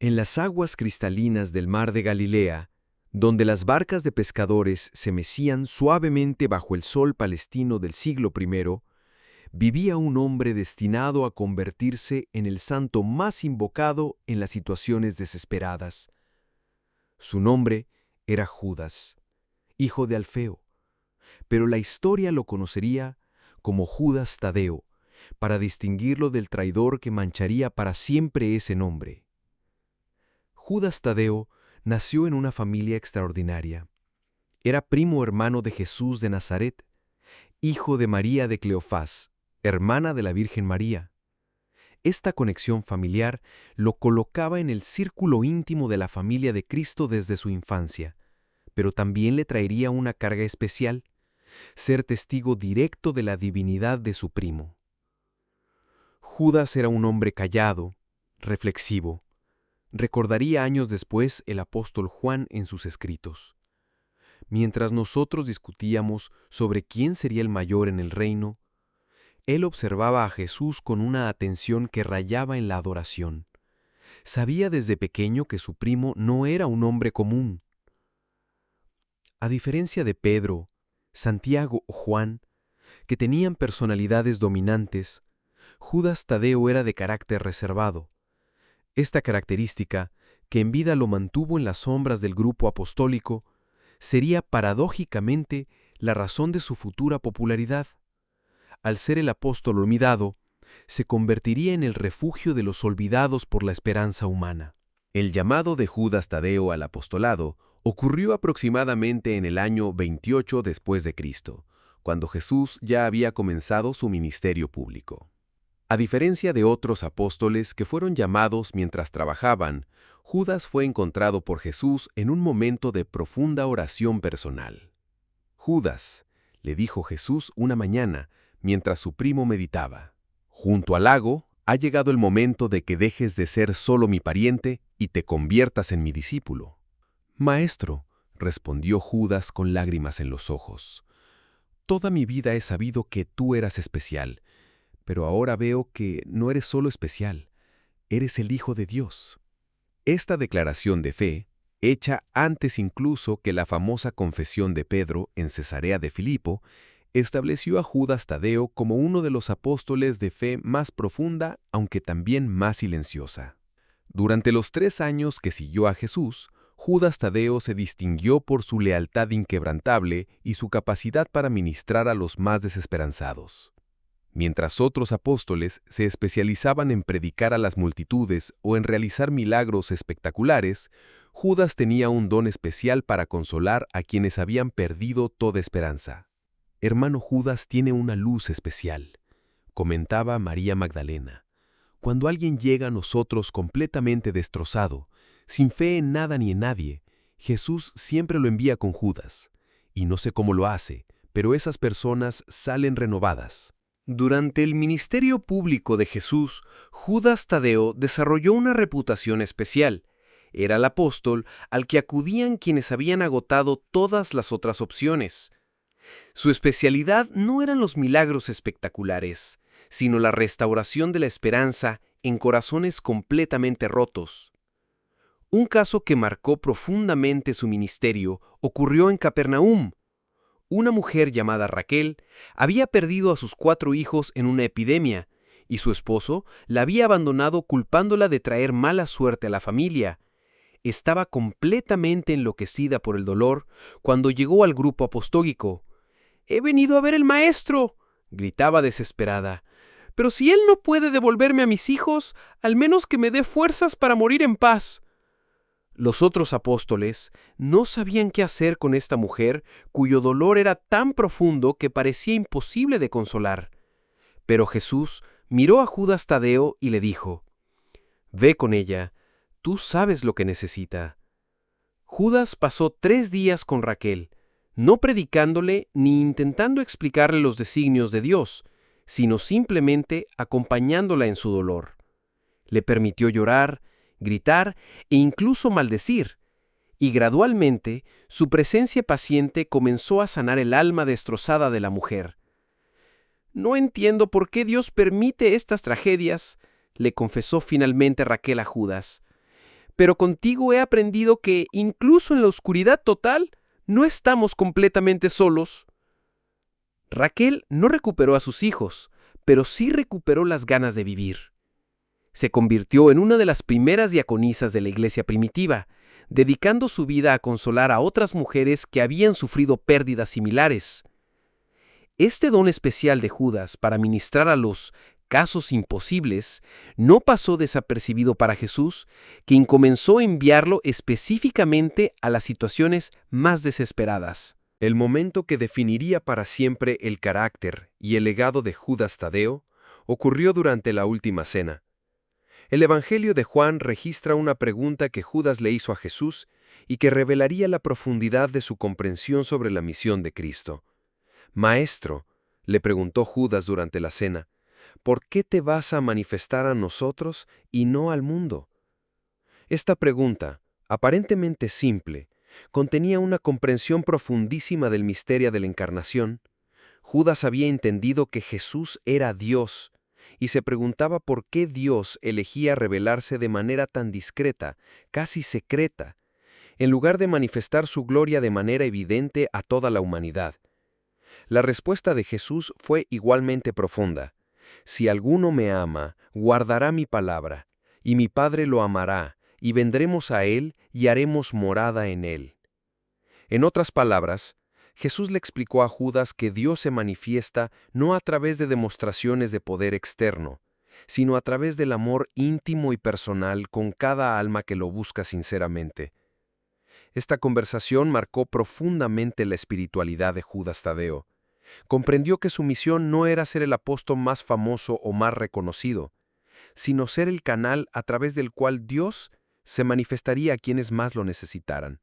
En las aguas cristalinas del mar de Galilea, donde las barcas de pescadores se mecían suavemente bajo el sol palestino del siglo I, vivía un hombre destinado a convertirse en el santo más invocado en las situaciones desesperadas. Su nombre era Judas, hijo de Alfeo, pero la historia lo conocería como Judas Tadeo, para distinguirlo del traidor que mancharía para siempre ese nombre. Judas Tadeo nació en una familia extraordinaria. Era primo hermano de Jesús de Nazaret, hijo de María de Cleofás, hermana de la Virgen María. Esta conexión familiar lo colocaba en el círculo íntimo de la familia de Cristo desde su infancia, pero también le traería una carga especial: ser testigo directo de la divinidad de su primo. Judas era un hombre callado, reflexivo. Recordaría años después el apóstol Juan en sus escritos. Mientras nosotros discutíamos sobre quién sería el mayor en el reino, él observaba a Jesús con una atención que rayaba en la adoración. Sabía desde pequeño que su primo no era un hombre común. A diferencia de Pedro, Santiago o Juan, que tenían personalidades dominantes, Judas Tadeo era de carácter reservado. Esta característica, que en vida lo mantuvo en las sombras del grupo apostólico, sería paradójicamente la razón de su futura popularidad. Al ser el apóstol olvidado, se convertiría en el refugio de los olvidados por la esperanza humana. El llamado de Judas Tadeo al apostolado ocurrió aproximadamente en el año 28 después de Cristo, cuando Jesús ya había comenzado su ministerio público. A diferencia de otros apóstoles que fueron llamados mientras trabajaban, Judas fue encontrado por Jesús en un momento de profunda oración personal. «Judas», le dijo Jesús una mañana, mientras su primo meditaba, «junto al lago ha llegado el momento de que dejes de ser solo mi pariente y te conviertas en mi discípulo». «Maestro», respondió Judas con lágrimas en los ojos, «toda mi vida he sabido que tú eras especial, pero ahora veo que no eres solo especial, eres el Hijo de Dios». Esta declaración de fe, hecha antes incluso que la famosa confesión de Pedro en Cesarea de Filipo, estableció a Judas Tadeo como uno de los apóstoles de fe más profunda, aunque también más silenciosa. Durante los 3 años que siguió a Jesús, Judas Tadeo se distinguió por su lealtad inquebrantable y su capacidad para ministrar a los más desesperanzados. Mientras otros apóstoles se especializaban en predicar a las multitudes o en realizar milagros espectaculares, Judas tenía un don especial para consolar a quienes habían perdido toda esperanza. «Hermano Judas tiene una luz especial», comentaba María Magdalena. «Cuando alguien llega a nosotros completamente destrozado, sin fe en nada ni en nadie, Jesús siempre lo envía con Judas. Y no sé cómo lo hace, pero esas personas salen renovadas». Durante el ministerio público de Jesús, Judas Tadeo desarrolló una reputación especial. Era el apóstol al que acudían quienes habían agotado todas las otras opciones. Su especialidad no eran los milagros espectaculares, sino la restauración de la esperanza en corazones completamente rotos. Un caso que marcó profundamente su ministerio ocurrió en Capernaum. Una mujer llamada Raquel había perdido a sus 4 hijos en una epidemia, y su esposo la había abandonado culpándola de traer mala suerte a la familia. Estaba completamente enloquecida por el dolor cuando llegó al grupo apostólico. «He venido a ver al maestro», gritaba desesperada. «Pero si él no puede devolverme a mis hijos, al menos que me dé fuerzas para morir en paz». Los otros apóstoles no sabían qué hacer con esta mujer cuyo dolor era tan profundo que parecía imposible de consolar. Pero Jesús miró a Judas Tadeo y le dijo: «Ve con ella, tú sabes lo que necesita». Judas pasó 3 días con Raquel, no predicándole ni intentando explicarle los designios de Dios, sino simplemente acompañándola en su dolor. Le permitió llorar, gritar e incluso maldecir, y gradualmente su presencia paciente comenzó a sanar el alma destrozada de la mujer. «No entiendo por qué Dios permite estas tragedias», le confesó finalmente Raquel a Judas, pero contigo he aprendido que, incluso en la oscuridad total, no estamos completamente solos. Raquel no recuperó a sus hijos, pero sí recuperó las ganas de vivir. Se convirtió en una de las primeras diaconisas de la iglesia primitiva, dedicando su vida a consolar a otras mujeres que habían sufrido pérdidas similares. Este don especial de Judas para ministrar a los casos imposibles no pasó desapercibido para Jesús, quien comenzó a enviarlo específicamente a las situaciones más desesperadas. El momento que definiría para siempre el carácter y el legado de Judas Tadeo ocurrió durante la última cena. El Evangelio de Juan registra una pregunta que Judas le hizo a Jesús y que revelaría la profundidad de su comprensión sobre la misión de Cristo. «Maestro», le preguntó Judas durante la cena, «¿por qué te vas a manifestar a nosotros y no al mundo?». Esta pregunta, aparentemente simple, contenía una comprensión profundísima del misterio de la encarnación. Judas había entendido que Jesús era Dios y se preguntaba por qué Dios elegía revelarse de manera tan discreta, casi secreta, en lugar de manifestar su gloria de manera evidente a toda la humanidad. La respuesta de Jesús fue igualmente profunda. «Si alguno me ama, guardará mi palabra, y mi Padre lo amará, y vendremos a él y haremos morada en él». En otras palabras, Jesús le explicó a Judas que Dios se manifiesta no a través de demostraciones de poder externo, sino a través del amor íntimo y personal con cada alma que lo busca sinceramente. Esta conversación marcó profundamente la espiritualidad de Judas Tadeo. Comprendió que su misión no era ser el apóstol más famoso o más reconocido, sino ser el canal a través del cual Dios se manifestaría a quienes más lo necesitaran: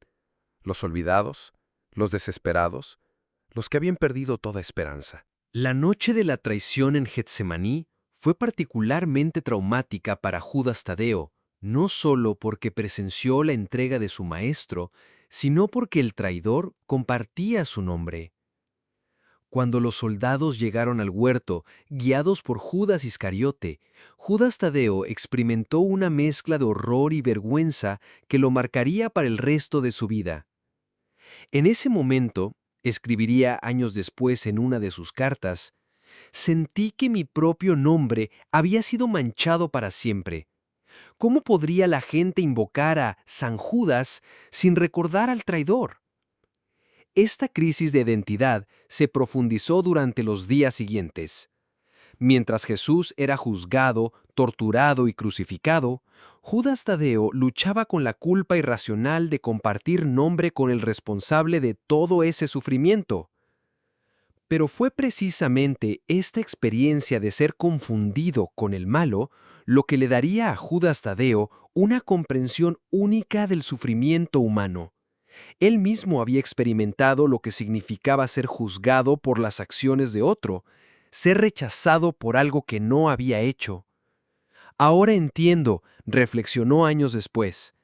los olvidados, los desesperados, los que habían perdido toda esperanza. La noche de la traición en Getsemaní fue particularmente traumática para Judas Tadeo, no solo porque presenció la entrega de su maestro, sino porque el traidor compartía su nombre. Cuando los soldados llegaron al huerto, guiados por Judas Iscariote, Judas Tadeo experimentó una mezcla de horror y vergüenza que lo marcaría para el resto de su vida. En ese momento, escribiría años después en una de sus cartas, «Sentí que mi propio nombre había sido manchado para siempre. ¿Cómo podría la gente invocar a San Judas sin recordar al traidor?». Esta crisis de identidad se profundizó durante los días siguientes. Mientras Jesús era juzgado, torturado y crucificado, Judas Tadeo luchaba con la culpa irracional de compartir nombre con el responsable de todo ese sufrimiento. Pero fue precisamente esta experiencia de ser confundido con el malo lo que le daría a Judas Tadeo una comprensión única del sufrimiento humano. Él mismo había experimentado lo que significaba ser juzgado por las acciones de otro, ser rechazado por algo que no había hecho. Ahora entiendo, reflexionó años después,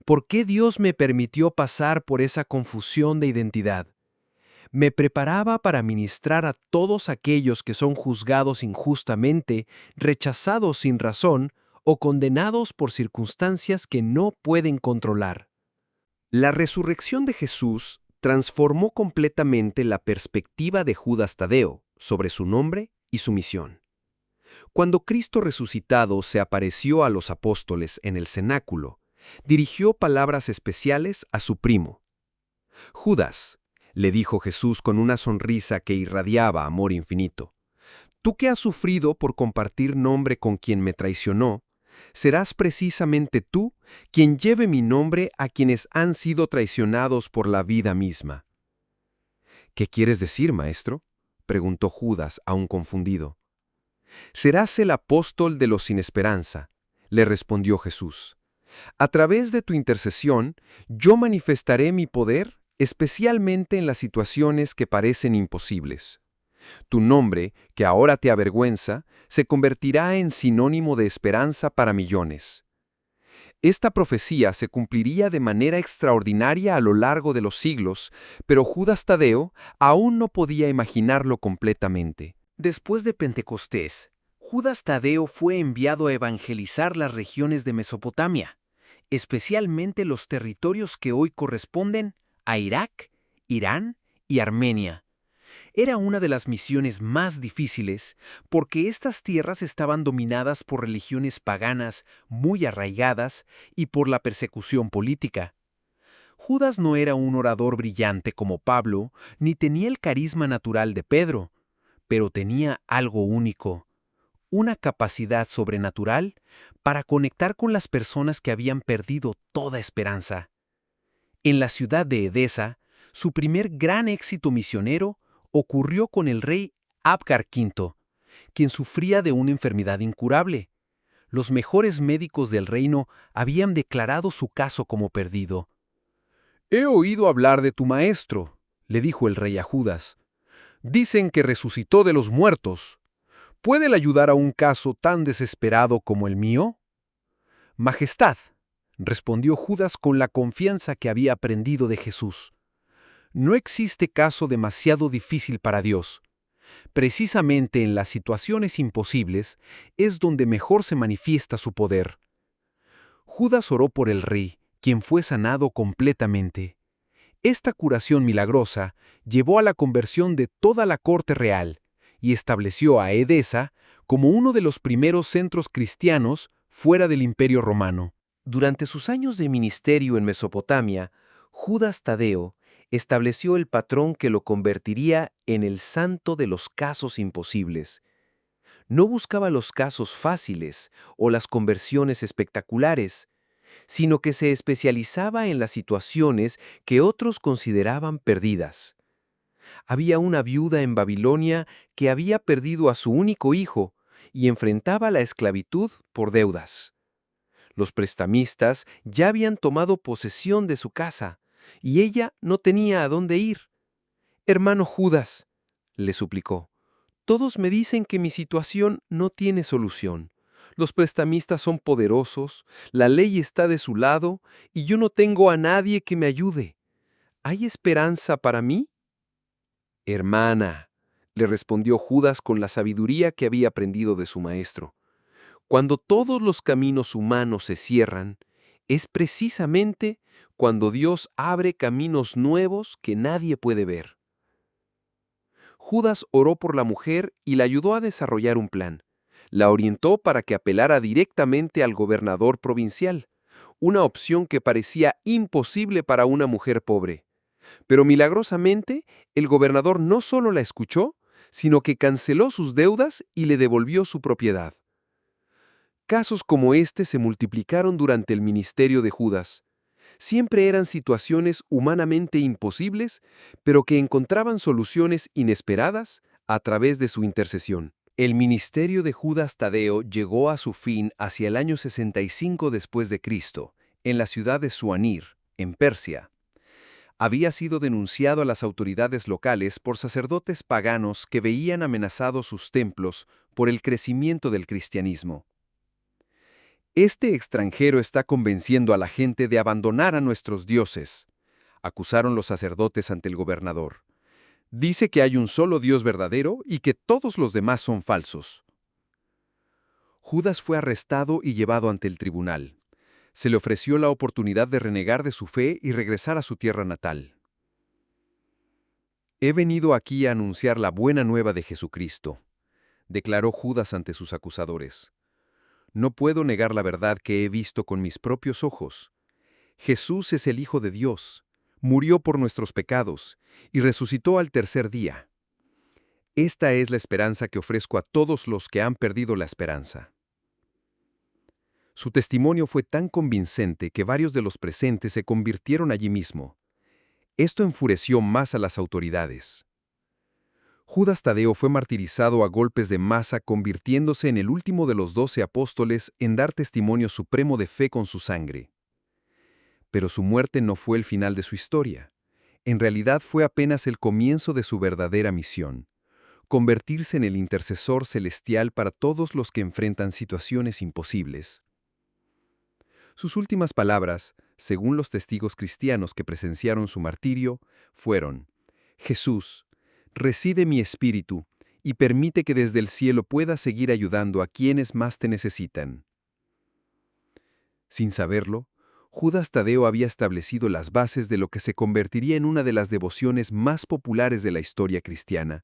por qué Dios me permitió pasar por esa confusión de identidad. Me preparaba para ministrar a todos aquellos que son juzgados injustamente, rechazados sin razón o condenados por circunstancias que no pueden controlar. La resurrección de Jesús transformó completamente la perspectiva de Judas Tadeo sobre su nombre y su misión. Cuando Cristo resucitado se apareció a los apóstoles en el cenáculo, dirigió palabras especiales a su primo. «Judas», le dijo Jesús con una sonrisa que irradiaba amor infinito, «tú que has sufrido por compartir nombre con quien me traicionó, serás precisamente tú quien lleve mi nombre a quienes han sido traicionados por la vida misma». «¿Qué quieres decir, maestro?», preguntó Judas, aún confundido. «Serás el apóstol de los sin esperanza», le respondió Jesús. «A través de tu intercesión, yo manifestaré mi poder, especialmente en las situaciones que parecen imposibles. Tu nombre, que ahora te avergüenza, se convertirá en sinónimo de esperanza para millones». Esta profecía se cumpliría de manera extraordinaria a lo largo de los siglos, pero Judas Tadeo aún no podía imaginarlo completamente. Después de Pentecostés, Judas Tadeo fue enviado a evangelizar las regiones de Mesopotamia. especialmente los territorios que hoy corresponden a Irak, Irán y Armenia. Era una de las misiones más difíciles porque estas tierras estaban dominadas por religiones paganas muy arraigadas y por la persecución política. Judas no era un orador brillante como Pablo, ni tenía el carisma natural de Pedro, pero tenía algo único, una capacidad sobrenatural para conectar con las personas que habían perdido toda esperanza. En la ciudad de Edesa, su primer gran éxito misionero ocurrió con el rey Abgar V, quien sufría de una enfermedad incurable. Los mejores médicos del reino habían declarado su caso como perdido. «He oído hablar de tu maestro», le dijo el rey a Judas. «Dicen que resucitó de los muertos. ¿Puede él ayudar a un caso tan desesperado como el mío?» «Majestad», respondió Judas con la confianza que había aprendido de Jesús. «No existe caso demasiado difícil para Dios. Precisamente en las situaciones imposibles es donde mejor se manifiesta su poder». Judas oró por el rey, quien fue sanado completamente. Esta curación milagrosa llevó a la conversión de toda la corte real y estableció a Edesa como uno de los primeros centros cristianos fuera del Imperio Romano. Durante sus años de ministerio en Mesopotamia, Judas Tadeo estableció el patrón que lo convertiría en el santo de los casos imposibles. No buscaba los casos fáciles o las conversiones espectaculares, sino que se especializaba en las situaciones que otros consideraban perdidas. Había una viuda en Babilonia que había perdido a su único hijo y enfrentaba la esclavitud por deudas. Los prestamistas ya habían tomado posesión de su casa y ella no tenía a dónde ir. «Hermano Judas», le suplicó, «todos me dicen que mi situación no tiene solución. Los prestamistas son poderosos, la ley está de su lado y yo no tengo a nadie que me ayude. ¿Hay esperanza para mí?» «Hermana», le respondió Judas con la sabiduría que había aprendido de su maestro, «cuando todos los caminos humanos se cierran, es precisamente cuando Dios abre caminos nuevos que nadie puede ver». Judas oró por la mujer y la ayudó a desarrollar un plan. La orientó para que apelara directamente al gobernador provincial, una opción que parecía imposible para una mujer pobre. Pero milagrosamente, el gobernador no solo la escuchó, sino que canceló sus deudas y le devolvió su propiedad. Casos como este se multiplicaron durante el ministerio de Judas. Siempre eran situaciones humanamente imposibles, pero que encontraban soluciones inesperadas a través de su intercesión. El ministerio de Judas Tadeo llegó a su fin hacia el año 65 después de Cristo, en la ciudad de Suanir, en Persia. Había sido denunciado a las autoridades locales por sacerdotes paganos que veían amenazados sus templos por el crecimiento del cristianismo. «Este extranjero está convenciendo a la gente de abandonar a nuestros dioses», acusaron los sacerdotes ante el gobernador. «Dice que hay un solo Dios verdadero y que todos los demás son falsos». Judas fue arrestado y llevado ante el tribunal. Se le ofreció la oportunidad de renegar de su fe y regresar a su tierra natal. «He venido aquí a anunciar la buena nueva de Jesucristo», declaró Judas ante sus acusadores. «No puedo negar la verdad que he visto con mis propios ojos. Jesús es el Hijo de Dios, murió por nuestros pecados y resucitó al tercer día. Esta es la esperanza que ofrezco a todos los que han perdido la esperanza». Su testimonio fue tan convincente que varios de los presentes se convirtieron allí mismo. Esto enfureció más a las autoridades. Judas Tadeo fue martirizado a golpes de masa, convirtiéndose en el último de los 12 apóstoles en dar testimonio supremo de fe con su sangre. Pero su muerte no fue el final de su historia. En realidad fue apenas el comienzo de su verdadera misión: convertirse en el intercesor celestial para todos los que enfrentan situaciones imposibles. Sus últimas palabras, según los testigos cristianos que presenciaron su martirio, fueron: «Jesús, recibe mi espíritu y permite que desde el cielo pueda seguir ayudando a quienes más te necesitan». Sin saberlo, Judas Tadeo había establecido las bases de lo que se convertiría en una de las devociones más populares de la historia cristiana.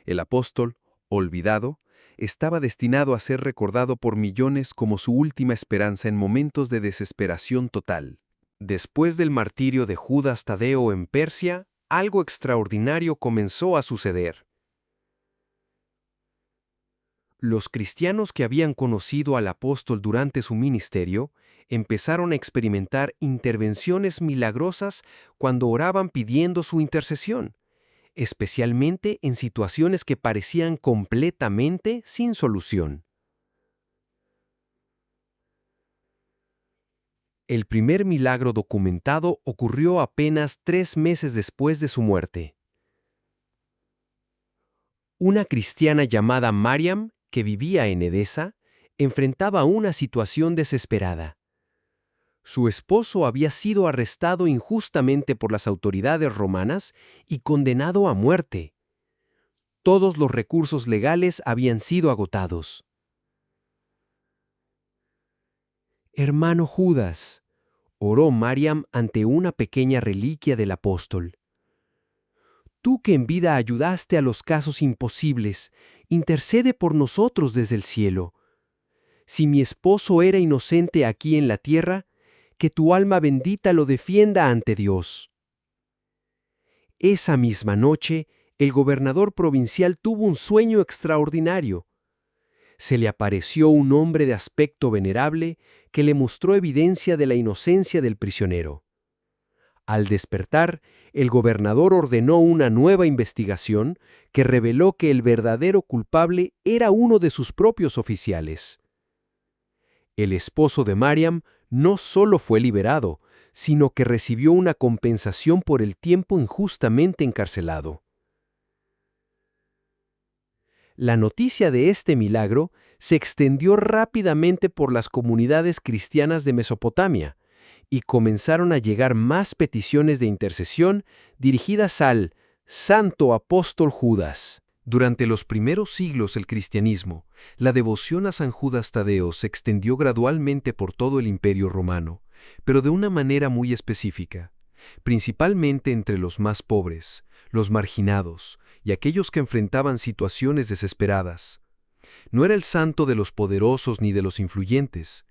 El apóstol, olvidado, estaba destinado a ser recordado por millones como su última esperanza en momentos de desesperación total. Después del martirio de Judas Tadeo en Persia, algo extraordinario comenzó a suceder. Los cristianos que habían conocido al apóstol durante su ministerio empezaron a experimentar intervenciones milagrosas cuando oraban pidiendo su intercesión, especialmente en situaciones que parecían completamente sin solución. El primer milagro documentado ocurrió apenas 3 meses después de su muerte. Una cristiana llamada Mariam, que vivía en Edesa, enfrentaba una situación desesperada. Su esposo había sido arrestado injustamente por las autoridades romanas y condenado a muerte. Todos los recursos legales habían sido agotados. «Hermano Judas», oró Mariam ante una pequeña reliquia del apóstol. «Tú que en vida ayudaste a los casos imposibles, intercede por nosotros desde el cielo. Si mi esposo era inocente aquí en la tierra, que tu alma bendita lo defienda ante Dios». Esa misma noche, el gobernador provincial tuvo un sueño extraordinario. Se le apareció un hombre de aspecto venerable que le mostró evidencia de la inocencia del prisionero. Al despertar, el gobernador ordenó una nueva investigación que reveló que el verdadero culpable era uno de sus propios oficiales. El esposo de Mariam no solo fue liberado, sino que recibió una compensación por el tiempo injustamente encarcelado. La noticia de este milagro se extendió rápidamente por las comunidades cristianas de Mesopotamia, y comenzaron a llegar más peticiones de intercesión dirigidas al Santo Apóstol Judas. Durante los primeros siglos del cristianismo, la devoción a San Judas Tadeo se extendió gradualmente por todo el Imperio Romano, pero de una manera muy específica, principalmente entre los más pobres, los marginados y aquellos que enfrentaban situaciones desesperadas. No era el santo de los poderosos ni de los influyentes.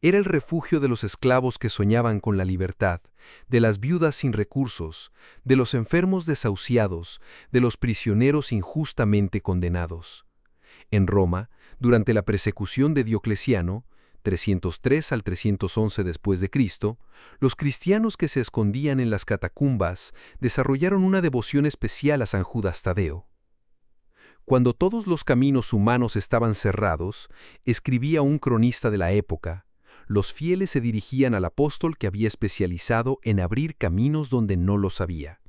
Era el refugio de los esclavos que soñaban con la libertad, de las viudas sin recursos, de los enfermos desahuciados, de los prisioneros injustamente condenados. En Roma, durante la persecución de Diocleciano, 303 al 311 después de Cristo, los cristianos que se escondían en las catacumbas desarrollaron una devoción especial a San Judas Tadeo. Cuando todos los caminos humanos estaban cerrados, escribía un cronista de la época, los fieles se dirigían al apóstol que había especializado en abrir caminos donde no los había.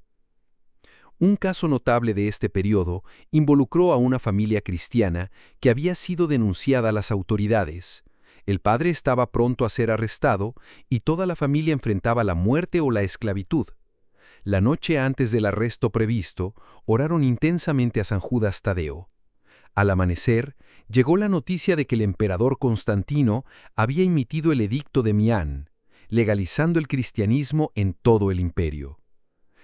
Un caso notable de este periodo involucró a una familia cristiana que había sido denunciada a las autoridades. El padre estaba pronto a ser arrestado y toda la familia enfrentaba la muerte o la esclavitud. La noche antes del arresto previsto, oraron intensamente a San Judas Tadeo. Al amanecer, llegó la noticia de que el emperador Constantino había emitido el edicto de Mián, legalizando el cristianismo en todo el imperio.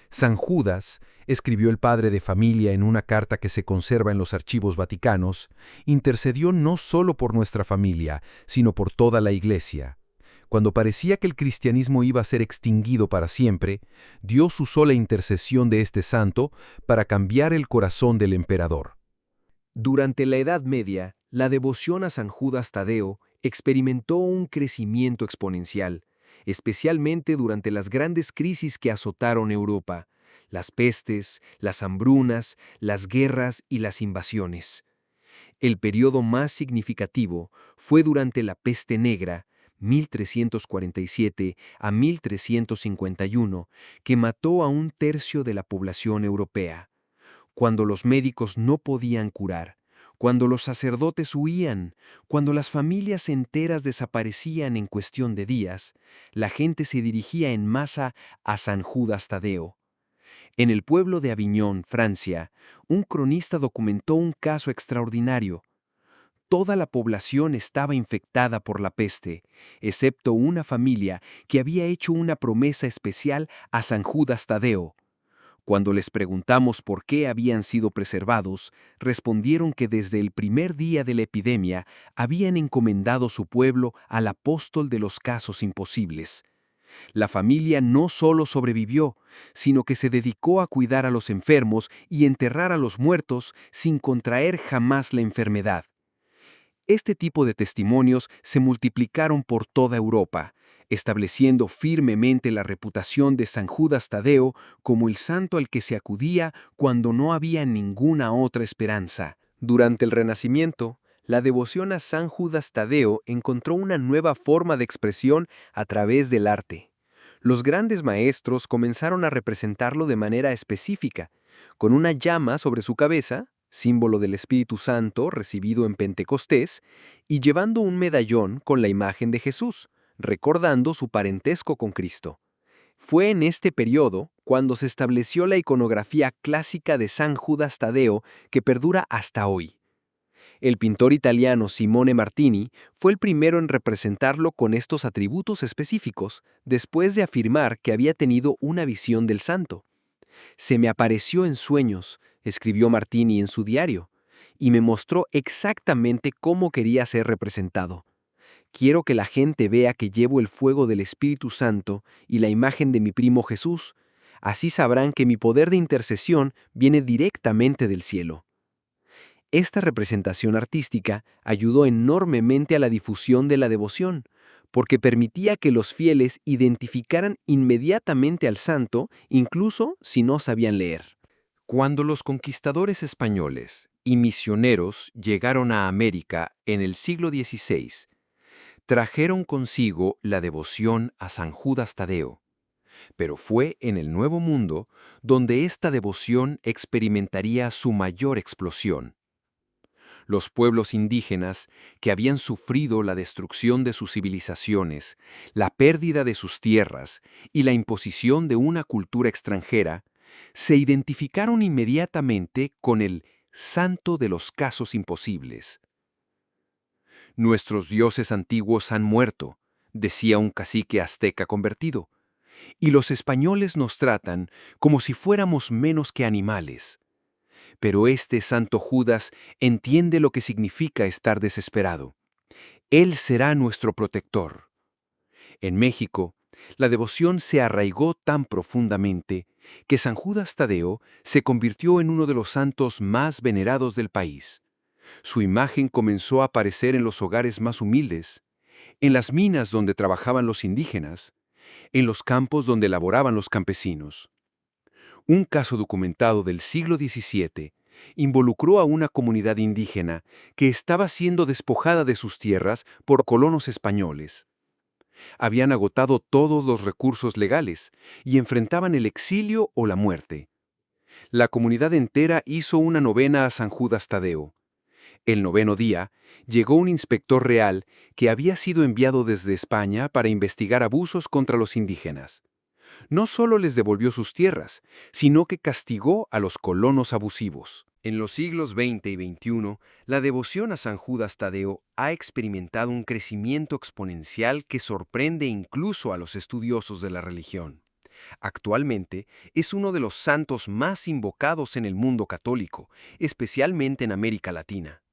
San Judas, escribió el padre de familia en una carta que se conserva en los archivos vaticanos, intercedió no solo por nuestra familia, sino por toda la Iglesia. Cuando parecía que el cristianismo iba a ser extinguido para siempre, Dios usó la intercesión de este santo para cambiar el corazón del emperador. Durante la Edad Media, la devoción a San Judas Tadeo experimentó un crecimiento exponencial, especialmente durante las grandes crisis que azotaron Europa, las pestes, las hambrunas, las guerras y las invasiones. El periodo más significativo fue durante la Peste Negra, 1347 a 1351, que mató a 1/3 de la población europea. Cuando los médicos no podían curar, cuando los sacerdotes huían, cuando las familias enteras desaparecían en cuestión de días, la gente se dirigía en masa a San Judas Tadeo. En el pueblo de Aviñón, Francia, un cronista documentó un caso extraordinario. toda la población estaba infectada por la peste, excepto una familia que había hecho una promesa especial a San Judas Tadeo. Cuando les preguntamos por qué habían sido preservados, respondieron que desde el primer día de la epidemia habían encomendado su pueblo al apóstol de los casos imposibles. La familia no solo sobrevivió, sino que se dedicó a cuidar a los enfermos y enterrar a los muertos sin contraer jamás la enfermedad. Este tipo de testimonios se multiplicaron por toda Europa, estableciendo firmemente la reputación de San Judas Tadeo como el santo al que se acudía cuando no había ninguna otra esperanza. Durante el Renacimiento, la devoción a San Judas Tadeo encontró una nueva forma de expresión a través del arte. Los grandes maestros comenzaron a representarlo de manera específica, con una llama sobre su cabeza, símbolo del Espíritu Santo recibido en Pentecostés, y llevando un medallón con la imagen de Jesús, recordando su parentesco con Cristo. Fue en este periodo cuando se estableció la iconografía clásica de San Judas Tadeo que perdura hasta hoy. El pintor italiano Simone Martini fue el primero en representarlo con estos atributos específicos, después de afirmar que había tenido una visión del santo. «Se me apareció en sueños», escribió Martini en su diario, «y me mostró exactamente cómo quería ser representado. Quiero que la gente vea que llevo el fuego del Espíritu Santo y la imagen de mi primo Jesús. Así sabrán que mi poder de intercesión viene directamente del cielo». Esta representación artística ayudó enormemente a la difusión de la devoción, porque permitía que los fieles identificaran inmediatamente al santo, incluso si no sabían leer. Cuando los conquistadores españoles y misioneros llegaron a América en el siglo XVI, trajeron consigo la devoción a San Judas Tadeo. Pero fue en el Nuevo Mundo donde esta devoción experimentaría su mayor explosión. Los pueblos indígenas, que habían sufrido la destrucción de sus civilizaciones, la pérdida de sus tierras y la imposición de una cultura extranjera, se identificaron inmediatamente con el santo de los casos imposibles. «Nuestros dioses antiguos han muerto», decía un cacique azteca convertido, «y los españoles nos tratan como si fuéramos menos que animales. Pero este santo Judas entiende lo que significa estar desesperado. Él será nuestro protector». En México, la devoción se arraigó tan profundamente que San Judas Tadeo se convirtió en uno de los santos más venerados del país. Su imagen comenzó a aparecer en los hogares más humildes, en las minas donde trabajaban los indígenas, en los campos donde laboraban los campesinos. Un caso documentado del siglo XVII involucró a una comunidad indígena que estaba siendo despojada de sus tierras por colonos españoles. Habían agotado todos los recursos legales y enfrentaban el exilio o la muerte. La comunidad entera hizo una novena a San Judas Tadeo. El noveno día, llegó un inspector real que había sido enviado desde España para investigar abusos contra los indígenas. No solo les devolvió sus tierras, sino que castigó a los colonos abusivos. En los siglos XX y XXI, la devoción a San Judas Tadeo ha experimentado un crecimiento exponencial que sorprende incluso a los estudiosos de la religión. Actualmente, es uno de los santos más invocados en el mundo católico, especialmente en América Latina.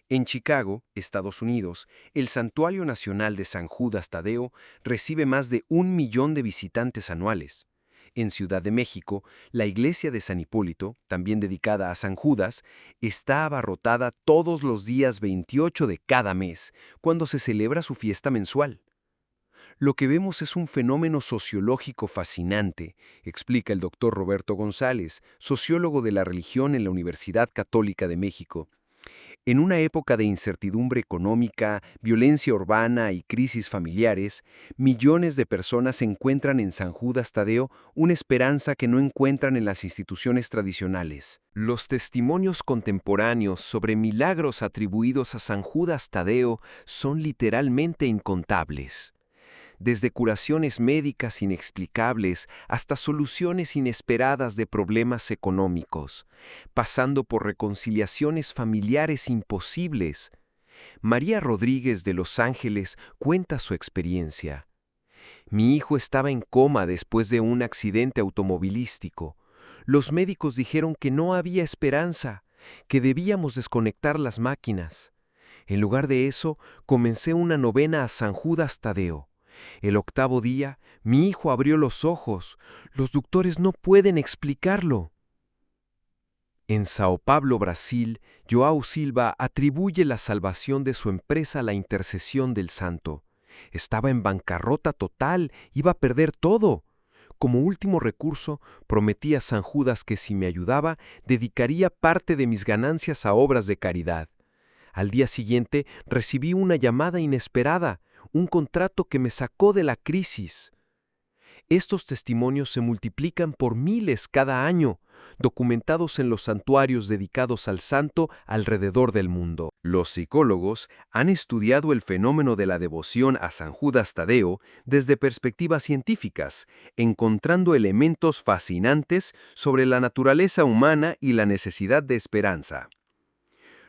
En Chicago, Estados Unidos, el Santuario Nacional de San Judas Tadeo recibe más de 1 millón de visitantes anuales. En Ciudad de México, la iglesia de San Hipólito, también dedicada a San Judas, está abarrotada todos los días 28 de cada mes, cuando se celebra su fiesta mensual. Lo que vemos es un fenómeno sociológico fascinante, explica el doctor Roberto González, sociólogo de la religión en la Universidad Católica de México. En una época de incertidumbre económica, violencia urbana y crisis familiares, millones de personas encuentran en San Judas Tadeo una esperanza que no encuentran en las instituciones tradicionales. Los testimonios contemporáneos sobre milagros atribuidos a San Judas Tadeo son literalmente incontables. Desde curaciones médicas inexplicables hasta soluciones inesperadas de problemas económicos, pasando por reconciliaciones familiares imposibles, María Rodríguez de Los Ángeles cuenta su experiencia. Mi hijo estaba en coma después de un accidente automovilístico. Los médicos dijeron que no había esperanza, que debíamos desconectar las máquinas. En lugar de eso, comencé una novena a San Judas Tadeo. El 8º día, mi hijo abrió los ojos. Los doctores no pueden explicarlo. En Sao Paulo, Brasil, João Silva atribuye la salvación de su empresa a la intercesión del santo. Estaba en bancarrota total, iba a perder todo. Como último recurso, prometí a San Judas que si me ayudaba, dedicaría parte de mis ganancias a obras de caridad. Al día siguiente, recibí una llamada inesperada, un contrato que me sacó de la crisis. Estos testimonios se multiplican por miles cada año, documentados en los santuarios dedicados al santo alrededor del mundo. Los psicólogos han estudiado el fenómeno de la devoción a San Judas Tadeo desde perspectivas científicas, encontrando elementos fascinantes sobre la naturaleza humana y la necesidad de esperanza.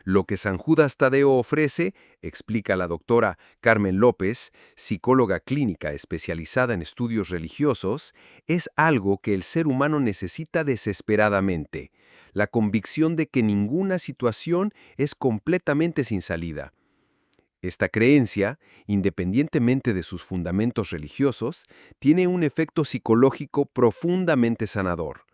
Lo que San Judas Tadeo ofrece, explica la doctora Carmen López, psicóloga clínica especializada en estudios religiosos, es algo que el ser humano necesita desesperadamente, la convicción de que ninguna situación es completamente sin salida. Esta creencia, independientemente de sus fundamentos religiosos, tiene un efecto psicológico profundamente sanador.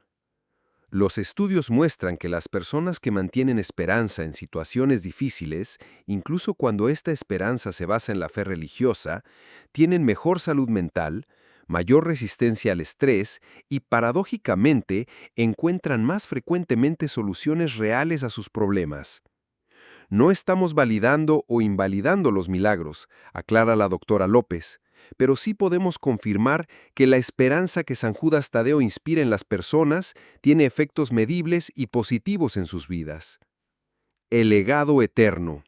Los estudios muestran que las personas que mantienen esperanza en situaciones difíciles, incluso cuando esta esperanza se basa en la fe religiosa, tienen mejor salud mental, mayor resistencia al estrés y, paradójicamente, encuentran más frecuentemente soluciones reales a sus problemas. No estamos validando o invalidando los milagros, aclara la doctora López, pero sí podemos confirmar que la esperanza que San Judas Tadeo inspira en las personas tiene efectos medibles y positivos en sus vidas. El legado eterno.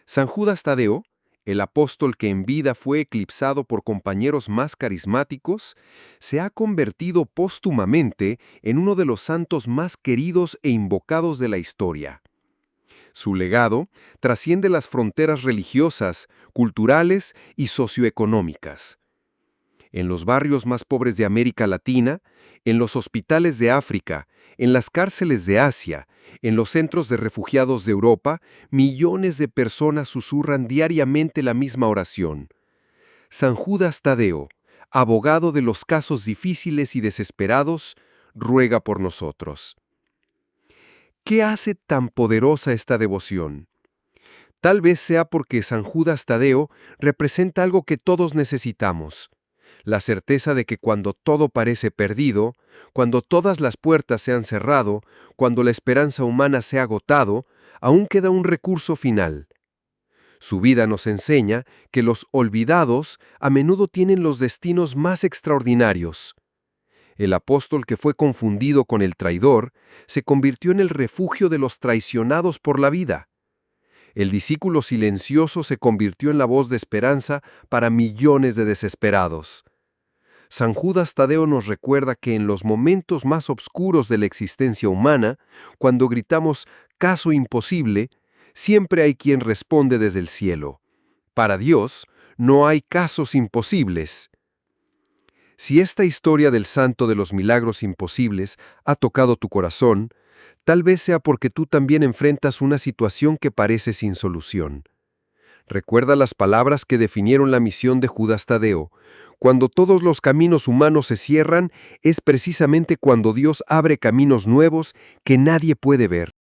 San Judas Tadeo, el apóstol que en vida fue eclipsado por compañeros más carismáticos, se ha convertido póstumamente en uno de los santos más queridos e invocados de la historia. Su legado trasciende las fronteras religiosas, culturales y socioeconómicas. En los barrios más pobres de América Latina, en los hospitales de África, en las cárceles de Asia, en los centros de refugiados de Europa, millones de personas susurran diariamente la misma oración. San Judas Tadeo, abogado de los casos difíciles y desesperados, ruega por nosotros. ¿Qué hace tan poderosa esta devoción? Tal vez sea porque San Judas Tadeo representa algo que todos necesitamos: la certeza de que cuando todo parece perdido, cuando todas las puertas se han cerrado, cuando la esperanza humana se ha agotado, aún queda un recurso final. Su vida nos enseña que los olvidados a menudo tienen los destinos más extraordinarios. El apóstol que fue confundido con el traidor se convirtió en el refugio de los traicionados por la vida. El discípulo silencioso se convirtió en la voz de esperanza para millones de desesperados. San Judas Tadeo nos recuerda que en los momentos más oscuros de la existencia humana, cuando gritamos «caso imposible», siempre hay quien responde desde el cielo. Para Dios, no hay casos imposibles. Si esta historia del santo de los milagros imposibles ha tocado tu corazón, tal vez sea porque tú también enfrentas una situación que parece sin solución. Recuerda las palabras que definieron la misión de Judas Tadeo. Cuando todos los caminos humanos se cierran, es precisamente cuando Dios abre caminos nuevos que nadie puede ver.